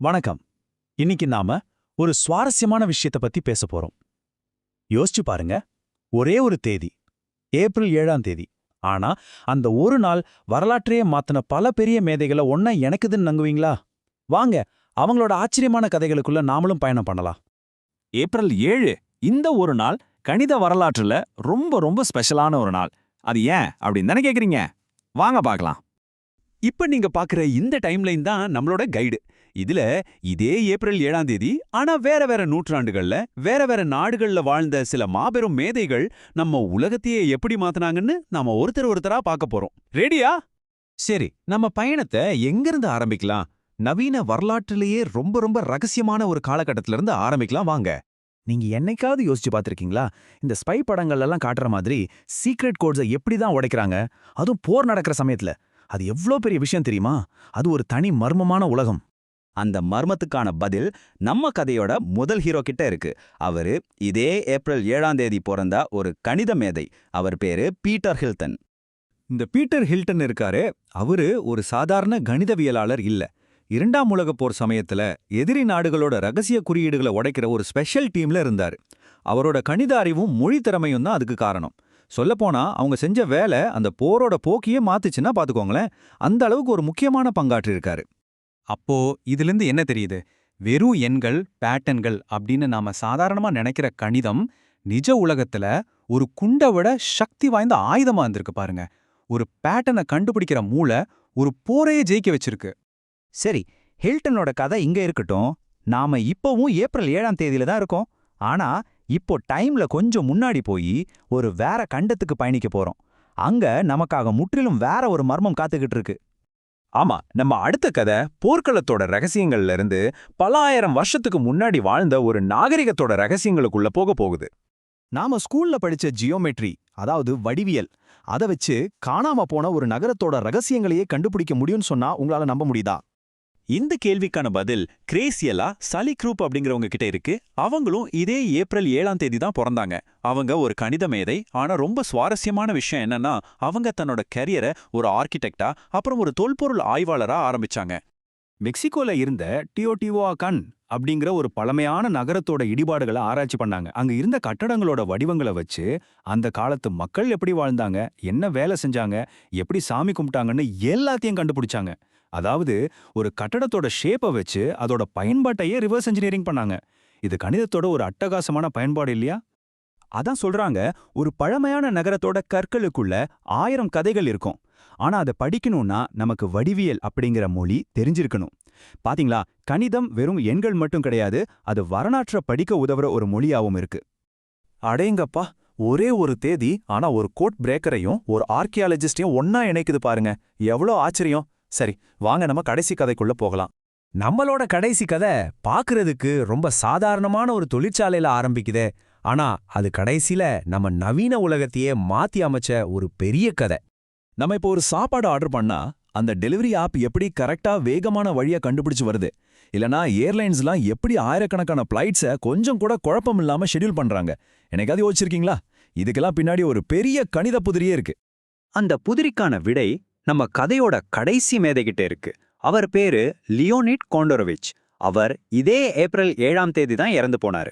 வணக்கம். இன்னைக்கு நாம ஒரு சுவாரஸ்யமான விஷயத்தை பத்தி பேச போறோம். யோசிச்சு பாருங்க, ஒரே ஒரு தேதி, ஏப்ரல் 7ஆம் தேதி. ஆனா அந்த ஒரு நாள் வரலாற்றையே மாத்தின பல பெரிய மேதைகளை ஒன்னா எனக்குதுன்னு நங்குவீங்களா? வாங்க, அவங்களோட ஆச்சரியமான கதைகளுக்குள்ள நாமளும் பயணம் பண்ணலாம். ஏப்ரல் 7 இந்த ஒரு நாள் கணித வரலாற்றுல ரொம்ப ரொம்ப ஸ்பெஷலான ஒரு நாள். அது ஏன் அப்படின்னு தானே கேக்குறீங்க? வாங்க பார்க்கலாம். இப்ப நீங்க பாக்குற இந்த டைம்லைன் தான் நம்மளோட கைடு. இதுல இதே ஏப்ரல் 7ஆம் தேதி, ஆனா வேற வேற நூற்றாண்டுகள்ல வேற வேற நாடுகள்ல வாழ்ந்த சில மாபெரும் மேதைகள் நம்ம உலகத்தையே எப்படி மாத்துனாங்கன்னு நாம ஒருத்தரா பார்க்க போறோம். ரெடியா? சரி, நம்ம பயணத்தை எங்கிருந்து ஆரம்பிக்கலாம்? நவீன வரலாற்றிலேயே ரொம்ப ரொம்ப ரகசியமான ஒரு காலகட்டத்தில இருந்து ஆரம்பிக்கலாம் வாங்க. நீங்க என்னைக்காவது யோசிச்சு பார்த்திருக்கீங்களா? இந்த ஸ்பை படங்கள்ல எல்லாம் காட்டுற மாதிரி சீக்ரெட் கோட்ஸை எப்படி தான் உடைக்கிறாங்க? அதுவும் போர் நடக்கிற சமயத்துல. அது எவ்ளோ பெரிய விஷயம் தெரியுமா? அது ஒரு தனி மர்மமான உலகம். அந்த மர்மத்துக்கான பதில் நம்ம கதையோட முதல் ஹீரோ கிட்ட இருக்கு. அவரு இதே ஏப்ரல் 7ஆம் தேதி பிறந்த ஒரு கணித மேதை. அவர் பேரு பீட்டர் ஹில்டன். இந்த பீட்டர் ஹில்டன் இருக்காரு, அவரு ஒரு சாதாரண கணிதவியலாளர் இல்ல. இரண்டாம் உலகப் போர் சமயத்துல எதிரி நாடுகளோட ரகசிய குறியீடுகளை உடைக்கிற ஒரு ஸ்பெஷல் டீம்ல இருந்தாரு. அவரோட கணித அறிவும் மொழி திறமையும் தான் அதுக்கு காரணம். சொல்லப்போனா அவங்க செஞ்ச வேலை அந்த போரோட போக்கியே மாத்துச்சுன்னா பாத்துக்கோங்களேன். அந்த அளவுக்கு ஒரு முக்கியமான பங்காற்றி இருக்காரு. அப்போ இதிலிருந்து என்ன தெரியுது? வெறும் எண்கள், பேட்டர்ன்கள் அப்படின்னு நாம சாதாரணமா நினைக்கிற கணிதம் நிஜ உலகத்துல ஒரு குண்டை விட சக்தி வாய்ந்த ஆயுதமா இருந்திருக்கு பாருங்க. ஒரு பேட்டர்னை கண்டுபிடிக்கிற மூளை ஒரு போரையே ஜெயிக்க வச்சிருக்கு. சரி, ஹில்டனோட கதை இங்க இருக்கட்டும். நாம இப்பவும் ஏப்ரல் 7ஆம் தேதியில தான் இருக்கோம். ஆனா இப்போ டைம்ல கொஞ்சம் முன்னாடி போய் ஒரு வேற கண்டத்துக்கு பயணிக்க போறோம். அங்க நமக்காக முற்றிலும் வேற ஒரு மர்மம் காத்துக்கிட்டு இருக்கு. ஆமா, நம்ம அடுத்த கதை போர்க்களத்தோட ரகசியங்கள்ல இருந்து பல ஆயிரம் வருஷத்துக்கு முன்னாடி வாழ்ந்த ஒரு நாகரிகத்தோட ரகசியங்களுக்குள்ள போக போகுது. நாம ஸ்கூல்ல படிச்ச ஜியோமெட்ரி, அதாவது வடிவியல், அதை வச்சு காணாம போன ஒரு நகரத்தோட ரகசியங்களையே கண்டுபிடிக்க முடியும்னு சொன்னா உங்களால நம்ப முடியுதா? இந்த கேள்விக்கான பதில் கிரேசியலா சலி குரூப் அப்படிங்கிறவங்க கிட்ட இருக்கு. அவங்களும் இதே ஏப்ரல் 7ஆம் தேதி தான் பிறந்தாங்க. அவங்க ஒரு கணித மேதை. ஆனா ரொம்ப சுவாரஸ்யமான விஷயம் என்னன்னா, அவங்க தன்னோட கரியரை ஒரு ஆர்கிடெக்டா அப்புறம் ஒரு தொல்பொருள் ஆய்வாளரா ஆரம்பிச்சாங்க. மெக்சிகோல இருந்த டியோடிவோகான் அப்படிங்கிற ஒரு பழமையான நகரத்தோட இடிபாடுகளை ஆராய்ச்சி பண்ணாங்க. அங்க இருந்த கட்டடங்களோட வடிவங்களை வச்சு அந்த காலத்து மக்கள் எப்படி வாழ்ந்தாங்க, என்ன வேலை செஞ்சாங்க, எப்படி சாமி கும்பிட்டாங்கன்னு எல்லாத்தையும் கண்டுபிடிச்சாங்க. அதாவது ஒரு கட்டடத்தோட ஷேப்பை வச்சு அதோட பயன்பாட்டையே ரிவர்ஸ் இன்ஜினியரிங் பண்ணாங்க. இது கணிதத்தோட ஒரு அட்டகாசமான பயன்பாடு இல்லையா? அதான் சொல்றாங்க, ஒரு பழமையான நகரத்தோட கற்களுக்குள்ள 1000 கதைகள் இருக்கும். ஆனா அதை படிக்கணும்னா நமக்கு வடிவியல் அப்படிங்கிற மொழி தெரிஞ்சிருக்கணும். பாத்தீங்களா, கணிதம் வெறும் எண்கள் மட்டும் கிடையாது, அது வரலாற்றை படிக்க உதவுற ஒரு மொழியாவும் இருக்கு. அடேங்கப்பா, ஒரே ஒரு தேதி ஆனா ஒரு கோட் பிரேக்கரையும் ஒரு ஆர்கியாலஜிஸ்டையும் ஒன்னா இணைக்குது பாருங்க. எவ்வளோ ஆச்சரியம். சரி, வாங்க நம்ம கடைசி கதைக்குள்ள போகலாம். நம்மளோட கடைசி கதை பாக்குறதுக்கு ரொம்ப சாதாரணமான ஒரு தொழிற்சாலையில ஆரம்பிக்குதே, ஆனா அது கடைசியில நம்ம நவீன உலகத்தையே மாத்தி அமைச்ச ஒரு பெரிய கதை. நம்ம இப்போ ஒரு சாப்பாடு ஆர்டர் பண்ணா அந்த டெலிவரி ஆப் எப்படி கரெக்டா வேகமான வழியை கண்டுபிடிச்சு வருது, இல்லனா ஏர்லைன்ஸ்லாம் எப்படி ஆயிரக்கணக்கான பிளைட்ஸை கொஞ்சம் கூட குழப்பம் இல்லாம ஷெட்யூல் பண்றாங்க. என்னைக்காவது யோசிச்சிருக்கீங்களா? இதுக்கெல்லாம் பின்னாடி ஒரு பெரிய கணித புதிரியே இருக்கு. அந்த புதிரிக்கான விடை நம்ம கதையோட கடைசி மேதைகிட்ட இருக்கு. அவர் பேரு லியோனிட் கோண்டரோவிச். அவர் இதே ஏப்ரல் 7ஆம் தேதி தான் இறந்து போனாரு.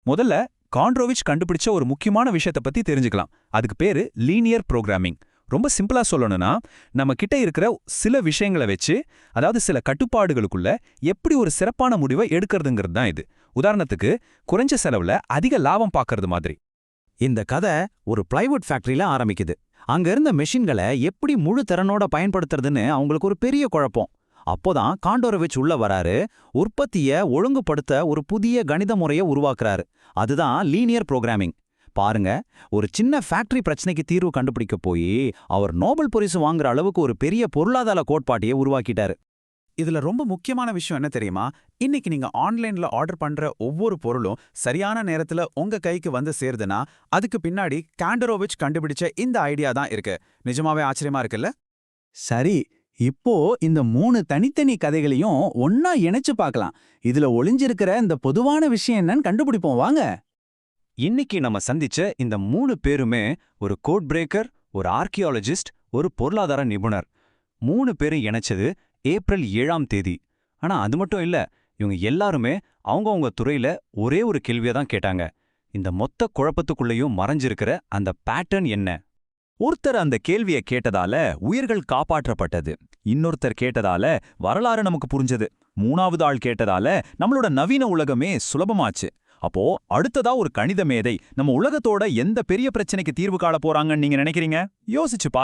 முதல்ல காண்ட்ரோவிச் கண்டுபிடிச்ச ஒரு முக்கியமான விஷயத்தை பத்தி தெரிஞ்சுக்கலாம். அதுக்கு பேரு லீனியர் புரோகிராமிங். ரொம்ப சிம்பிளா சொல்லணும்னா, நம்ம கிட்ட இருக்கிற சில விஷயங்களை வச்சு, அதாவது சில கட்டுப்பாடுகளுக்குள்ள எப்படி ஒரு சிறப்பான முடிவை எடுக்கிறதுங்கிறது தான் இது. உதாரணத்துக்கு, குறைஞ்ச செலவுல அதிக லாபம் பார்க்கறது மாதிரி. இந்த கதை ஒரு பிளைவுட் ஃபேக்டரியில ஆரம்பிக்குது. அங்க இருந்த மெஷின்களை எப்படி முழு திறனோட பயன்படுத்துறதுன்னு அவங்களுக்கு ஒரு பெரிய குழப்பம். அப்போதான் காண்டோரோவிச் உள்ள வராரு. உற்பத்தியை ஒழுங்குபடுத்த ஒரு புதிய கணித முறையை உருவாக்குறாரு. அதுதான் லீனியர் புரோகிராமிங். பாருங்க, ஒரு சின்ன ஃபேக்டரி பிரச்சனைக்கு தீர்வு கண்டுபிடிக்க போய் அவர் நோபல் பரிசு வாங்குற அளவுக்கு ஒரு பெரிய பொருளாதார கோட்பாட்டையே உருவாக்கிட்டாரு. இதுல ரொம்ப முக்கியமான விஷயம் என்ன தெரியுமா? இன்னைக்கு நீங்க ஆன்லைன்ல ஆர்டர் பண்ற ஒவ்வொரு பொருளும் சரியான நேரத்துல உங்க கைக்கு வந்து சேருதுன்னா அதுக்கு பின்னாடி காண்டரோவிச் கண்டுபிடிச்ச இந்த ஐடியா தான் இருக்கு. நிஜமாவே ஆச்சரியமா இருக்குல்ல? சரி, இப்போ இந்த 3 தனித்தனி கதைகளையும் ஒன்னா இணைச்சு பார்க்கலாம். இதுல ஒளிஞ்சிருக்கிற இந்த பொதுவான விஷயம் என்னன்னு கண்டுபிடிப்போம் வாங்க. இன்னைக்கு நம்ம சந்திச்ச இந்த 3 பேருமே ஒரு கோட் பிரேக்கர், ஒரு ஆர்கியாலஜிஸ்ட், ஒரு பொருளாதார நிபுணர். 3 பேரும் இணைச்சது ஏப்ரல் 7ஆம் தேதி. ஆனா அது மட்டும் இல்ல, இவங்க எல்லாருமே அவங்கவங்க துறையில ஒரே ஒரு கேள்வியை தான் கேட்டாங்க. இந்த மொத்த குழப்பத்துக்குள்ளேயும் மறைஞ்சிருக்கிற அந்த பேட்டர்ன் என்ன? ஒருத்தர் அந்த கேள்விய கேட்டதால உயிர்கள் காப்பாற்றப்பட்டது, இன்னொருத்தர் கேட்டதால வரலாறு நமக்கு புரிஞ்சது, மூணாவது ஆள் கேட்டதால நம்மளோட நவீன உலகமே சுலபமாச்சு. அப்போ அடுத்ததா ஒரு கணித மேதை நம்ம உலகத்தோட எந்த பெரிய பிரச்சனைக்கு தீர்வு காண போறாங்கன்னு நீங்க நினைக்கிறீங்க? யோசிச்சு பாருங்க.